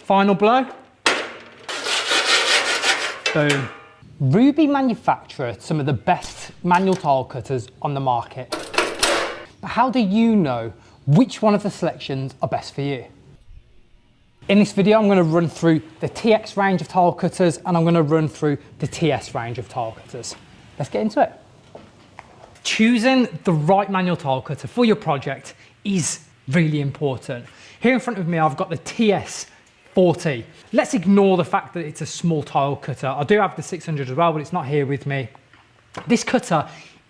Final blow. Boom. Rubi manufacture some of the best manual tile cutters on the market. But how do you know which one of the selections are best for you? In this video, I'm going to run through the TX range of tile cutters and I'm going to run through the TS range of tile cutters. Let's get into it. Choosing the right manual tile cutter for your project is really important. Here in front of me, I've got the TS40. Let's ignore the fact that it's a small tile cutter. I do have the 600 as well, but it's not here with me. This cutter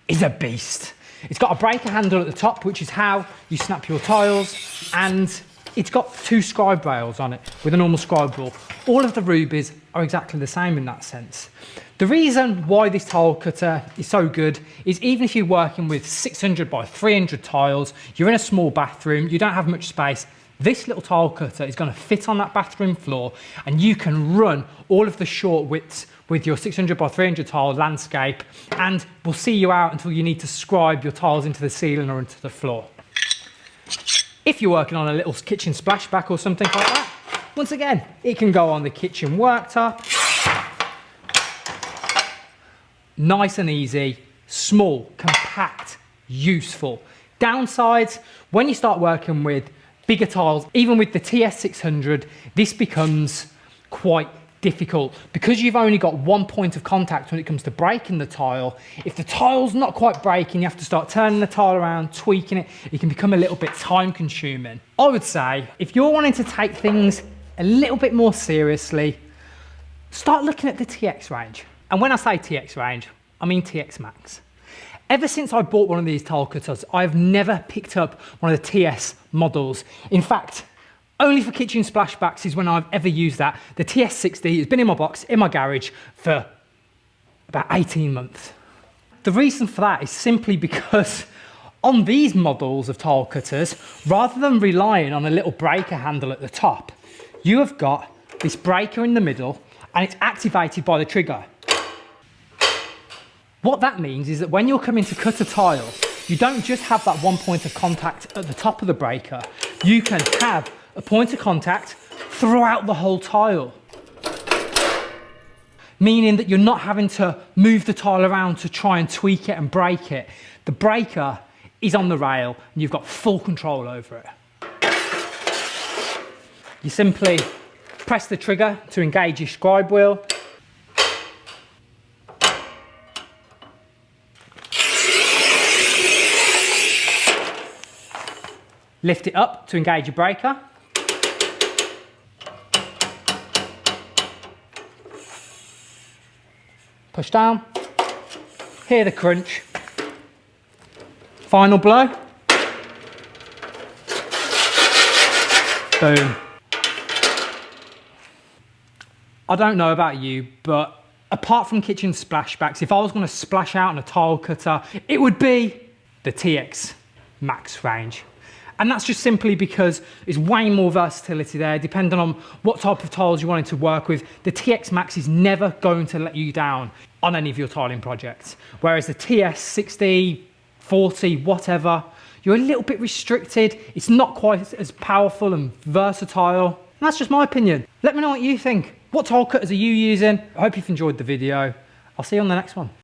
is a beast. It's got a breaker handle at the top, which is how you snap your tiles, and it's got two scribe rails on it with a normal scribe rule. All of the Rubis are exactly the same in that sense. The reason why this tile cutter is so good is even if you're working with 600 by 300 tiles, you're in a small bathroom, you don't have much space, this little tile cutter is going to fit on that bathroom floor and you can run all of the short widths with your 600 by 300 tile landscape and will see you out until you need to scribe your tiles into the ceiling or into the floor. If you're working on a little kitchen splashback or something like that, once again, it can go on the kitchen worktop. Nice and easy, small, compact, useful. Downsides, when you start working with bigger tiles, even with the TS600, this becomes quite difficult because you've only got one point of contact when it comes to breaking the tile. If the tile's not quite breaking, you have to start turning the tile around, tweaking it. It can become a little bit time consuming. I would say if you're wanting to take things a little bit more seriously, start looking at the TX range. And when I say TX range, I mean TX Max. Ever since I bought one of these tile cutters, I've never picked up one of the TS models. In fact, only for kitchen splashbacks is when I've ever used that. The TS60 has been in my box, in my garage for about 18 months. The reason for that is simply because on these models of tile cutters, rather than relying on a little breaker handle at the top, you have got this breaker in the middle and it's activated by the trigger. What that means is that when you're coming to cut a tile, you don't just have that one point of contact at the top of the breaker. You can have a point of contact throughout the whole tile. Meaning that you're not having to move the tile around to try and tweak it and break it. The breaker is on the rail and you've got full control over it. You simply press the trigger to engage your scribe wheel. Lift it up to engage your breaker. Push down. Hear the crunch. Final blow. Boom. I don't know about you, but apart from kitchen splashbacks, if I was going to splash out on a tile cutter, it would be the TX Max range. And that's just simply because there's way more versatility there, depending on what type of tiles you're wanting to work with. The TX Max is never going to let you down on any of your tiling projects. Whereas the TS60, 40, whatever, you're a little bit restricted. It's not quite as powerful and versatile. And that's just my opinion. Let me know what you think. What tile cutters are you using? I hope you've enjoyed the video. I'll see you on the next one.